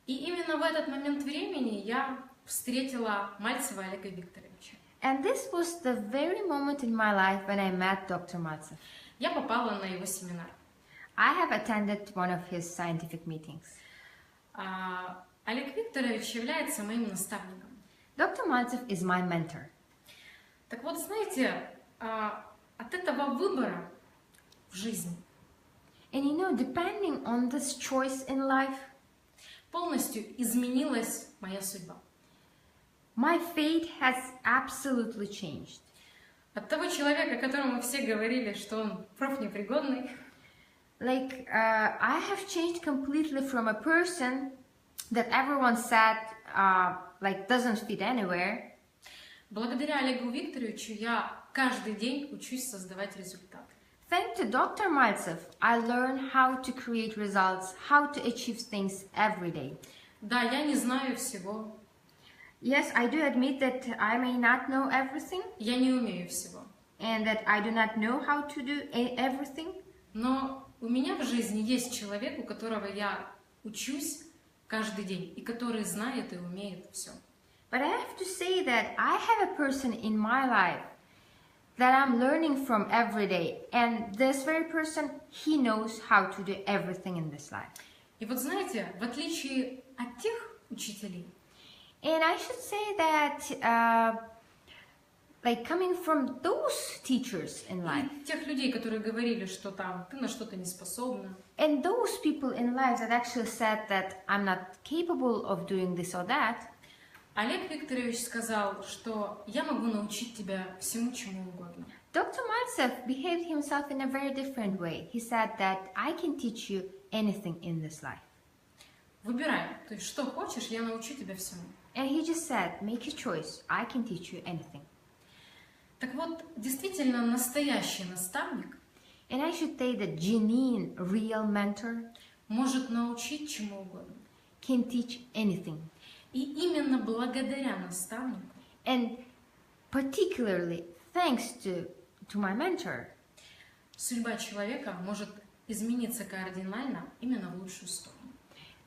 И именно в этот момент времени я встретила Мальцева Олега Викторовича. And this was the very moment in my life when I met Dr. Mальцев. Я попала на его семинар. I have attended one of his scientific meetings. Олег Викторович является моим наставником. Dr. Mальцев is my mentor. Так вот, знаете, от этого выбора в жизни And you know, depending on this choice in life, полностью изменилась моя судьба. my fate has absolutely changed. От того человека, которому все говорили, что он профнепригодный, Like, I have changed completely from a person that everyone said, like, doesn't fit anywhere. благодаря Олегу Викторовичу я каждый день учусь создавать результаты. Thanks to Dr. Mальцев, I learn how to create results, how to achieve things every day. Да, я не знаю всего. Yes, I do admit that I may not know everything, Я не умею всего. and that I do not know how to do everything. Но у меня в жизни есть человек, у которого я учусь каждый день, и который знает и умеет все. But I have to say that I have a person in my life that I'm learning from every day, and this very person, he knows how to do everything in this life. И вот знаете, в отличие от тех учителей, And I should say that, like coming from those teachers in life, и тех людей, которые говорили, что там ты на что-то не способна, and those people in life that actually said that I'm not capable of doing this or that, Олег Викторович сказал, что я могу научить тебя всему, чему угодно. Dr. Mальцев behaved himself in a very different way. He said that I can teach you anything in this life. Выбирай, то есть что хочешь, я научу тебя всему. And he just said, make a choice. I can teach you anything. Так вот, действительно настоящий наставник And I should say that genuine, real mentor может научить чему угодно. can teach anything. И именно благодаря наставнику And particularly thanks to my mentor, судьба человека может измениться кардинально именно в лучшую сторону.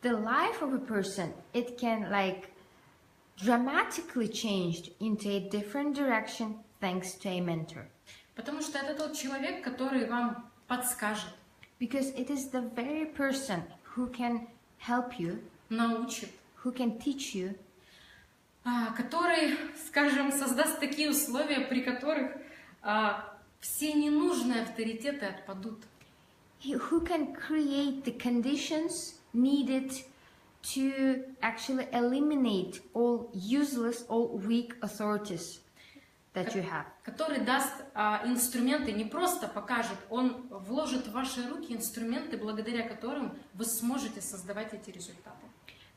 the life of a person, it can like dramatically change into a different direction thanks to a mentor. Потому что это тот человек, который вам подскажет, Because it is the very person who can help you, научит, who can teach you, который, скажем, создаст такие условия, при которых все ненужные авторитеты отпадут. who can create the conditions needed to actually eliminate all useless, all weak authorities that you have. Который даст инструменты, не просто покажет, он вложит в ваши руки инструменты, благодаря которым вы сможете создавать эти результаты.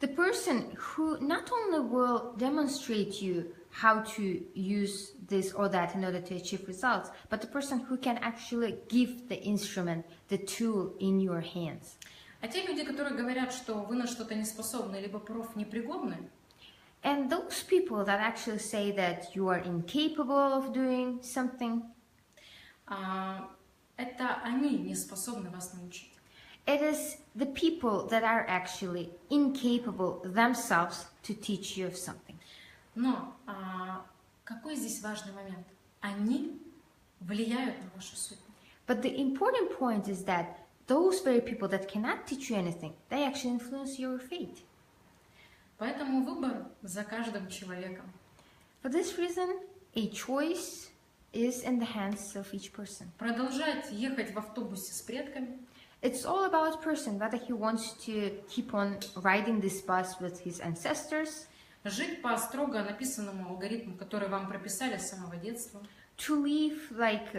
The person who not only will demonstrate you how to use this or that in order to achieve results, but the person who can actually give the instrument, the tool in your hands. А те люди, которые говорят, что вы на что-то не способны, либо профнепригодны, And those people that actually say that you are incapable of doing something, это они не способны вас научить. it is the people that are actually incapable themselves to teach you of something. Но какой здесь важный момент? Они влияют на вашу судьбу. But the important point is that those very people that cannot teach you anything, they actually influence your fate. Поэтому выбор за каждым человеком. For this reason, a choice is in the hands of each person. Продолжать ехать в автобусе с предками, It's all about person, whether he wants to keep on riding this bus with his ancestors, жить по строго написанному алгоритму, который вам прописали с самого детства, to live like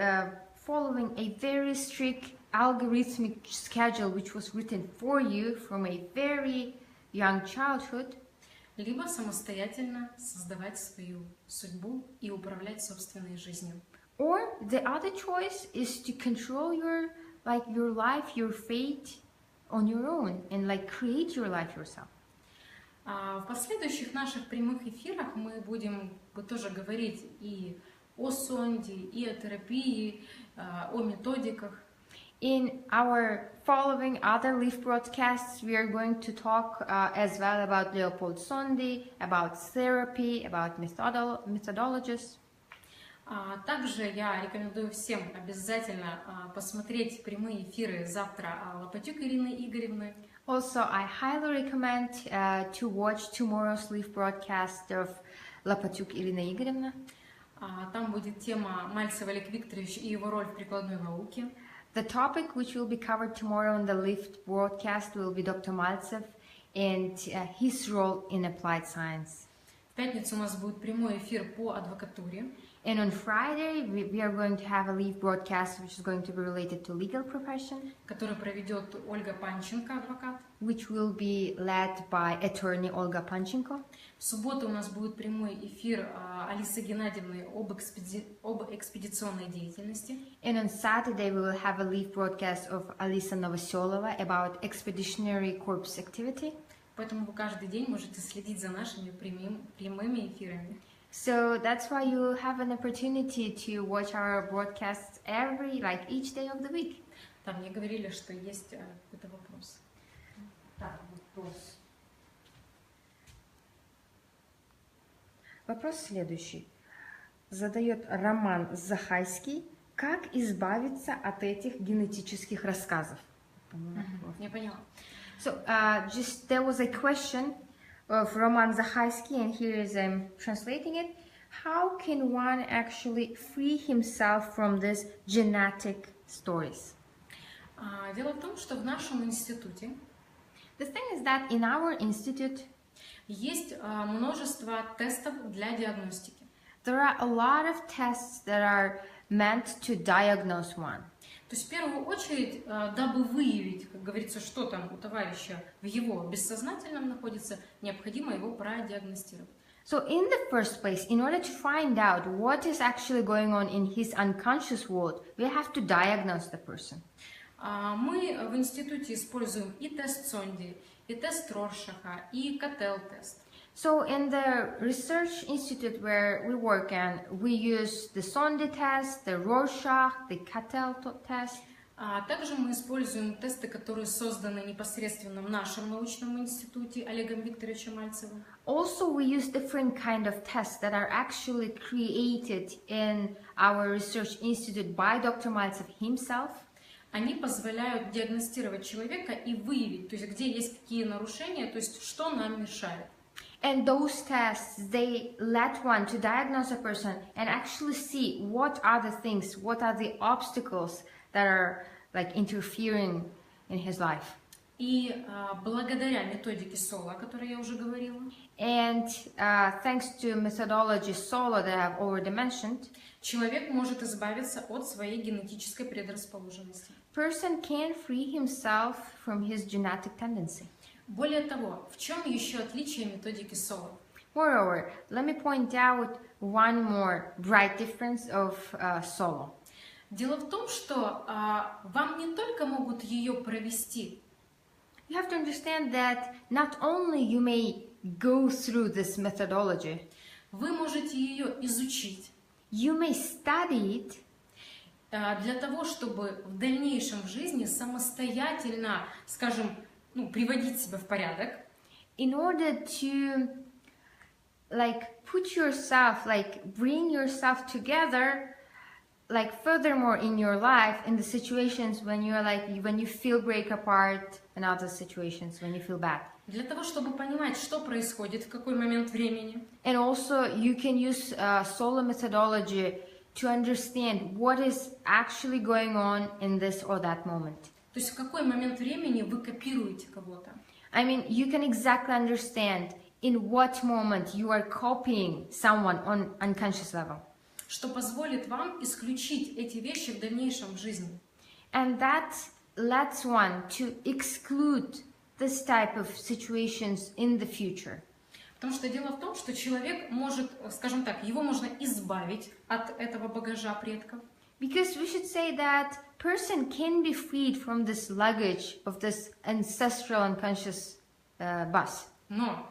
following a very strict algorithmic schedule which was written for you from a very young childhood, либо самостоятельно создавать свою судьбу и управлять собственной жизнью. or the other choice is to control your life, your fate on your own and like create your life yourself. В последующих наших прямых эфирах мы будем тоже говорить и о сонде, и о терапии, о методиках. In our following other live broadcasts, we are going to talk as well about Leopold Sondy, about therapy, about methodologies. Также я рекомендую всем обязательно посмотреть прямые эфиры завтра Лопатюк Ирины Игоревны. Also, I highly recommend to watch tomorrow's live broadcast of Лопатюк Ирина Игоревна. Там будет тема Мальцев Олег Викторович и его роль в прикладной науке. The topic which will be covered tomorrow in the live broadcast will be Dr. Мальцев and his role in applied science. В пятницу у нас будет прямой эфир по адвокатуре. And on Friday, we are going to have a live broadcast which is going to be related to legal profession, который проведет Ольга Панченко, адвокат. which will be led by attorney Olga Panchenko. В субботу у нас будет прямой эфир Алисы Геннадьевны об экспедиционной деятельности. And on Saturday, we will have a live broadcast of Alisa Novoselova about expeditionary corps activity. Поэтому вы каждый день можете следить за нашими прямыми эфирами. So that's why you have an opportunity to watch our broadcasts each day of the week. Там мне говорили, что есть какой-то вопрос. Да, вопрос. Вопрос следующий. Задает Роман Захайский. Как избавиться от этих генетических рассказов? Я поняла. So, there was a question of Roman Zahaisky, and here is translating it. How can one actually free himself from these genetic stories? Дело в том, что в нашем институте The thing is that in our institute, есть множество тестов для диагностики. there are a lot of tests that are meant to diagnose one. То есть в первую очередь, дабы выявить, как говорится, что там у товарища в его бессознательном находится, необходимо его продиагностировать. So in the first place, in order to find out what is actually going on in his unconscious world, we have to diagnose the person. Мы в институте используем и тест Сонди, и тест Роршаха, и КТЛ-тест. So in the research institute where we work in, we use the Sonde test, the Rorschach, the Cattell test. Также мы используем тесты, которые созданы непосредственно в нашем научном институте Олегом Викторовичем Мальцевым. Also, we use different kind of tests that are actually created in our research institute by Dr. Mальцев himself. Они позволяют диагностировать человека и выявить, то есть где есть какие нарушения, то есть что нам мешает. And those tests, they let one to diagnose a person and actually see what are the things, what are the obstacles that are like interfering in his life. И благодаря методике Соло, о которой я уже говорила, and thanks to methodology Solo that I've already mentioned, человек может избавиться от своей генетической предрасположенности. Person can free himself from his genetic tendency. Более того, в чем еще отличие методики Соло? Moreover, let me point out one more bright difference of Solo. Дело в том, что вам не только могут ее провести. You have to understand that not only you may go through this methodology, вы можете ее изучить. You may study it для того, чтобы в дальнейшем в жизни самостоятельно, скажем, приводить себя в порядок. In order to put yourself, bring yourself together, furthermore in your life, in the situations when you're when you feel break apart and other situations when you feel bad. Для того, чтобы понимать, что происходит, в какой момент времени. And also you can use Solo methodology to understand what is actually going on in this or that moment. То есть в какой момент времени вы копируете кого-то. I mean, you can exactly understand in what moment you are copying someone on unconscious level. Что позволит вам исключить эти вещи в дальнейшем в жизни. And that lets one to exclude this type of situations in the future. Потому что дело в том, что человек может, скажем так, его можно избавить от этого багажа предков. Because we should say that person can be freed from this luggage of this ancestral unconscious bus. Но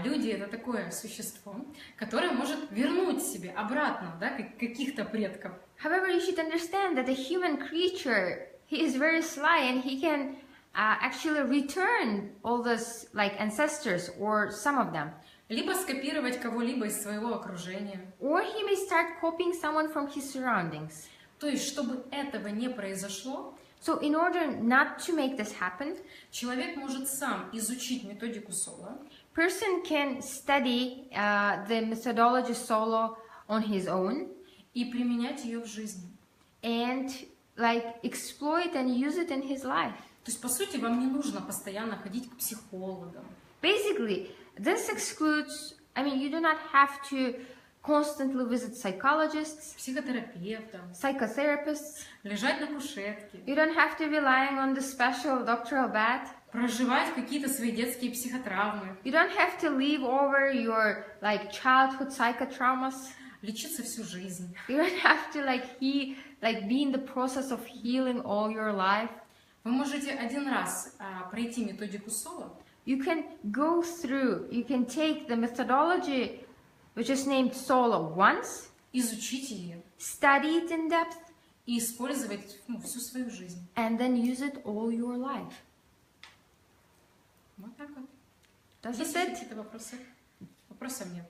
люди — это такое существо, которое может вернуть себе обратно, да, каких-то предков. However, you should understand that a human creature, he is very sly and he can actually return all those ancestors or some of them. Либо скопировать кого-либо из своего окружения. Or he may start copying someone from his surroundings. То есть, чтобы этого не произошло, so in order not to make this happen, человек может сам изучить методику Соло. Person can study the methodology Solo on his own. И применять ее в жизни. And exploit and use it in his life. То есть, по сути, вам не нужно постоянно ходить к психологам. Basically, this excludes, you do not have to constantly visit psychologists, психотерапевтам, psychotherapists, лежать на кушетке. You don't have to be lying on the special doctoral bed. Проживать какие-то свои детские психотравмы. You don't have to live over your childhood psychotraumas. Лечиться всю жизнь. You don't have to be in the process of healing all your life. Вы можете один раз пройти методику Соло. You can go through, you can take the methodology which is named Solo once, изучить ее, study it in depth, и использовать всю свою жизнь. And then use it all your life. Вот так вот. Есть какие-то вопросы? Вопросов нет.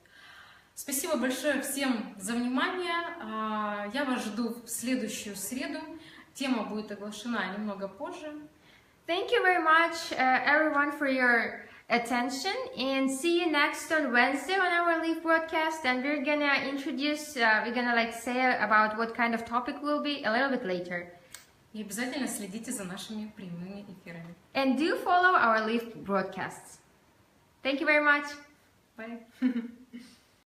Спасибо большое всем за внимание. Я вас жду в следующую среду. Тема будет оглашена немного позже. Thank you very much, everyone, for your attention, and see you next on Wednesday on our live broadcast. And we're gonna introduce, say about what kind of topic will be a little bit later. И обязательно следите за нашими прямыми эфирами. And do follow our live broadcasts. Thank you very much. Bye.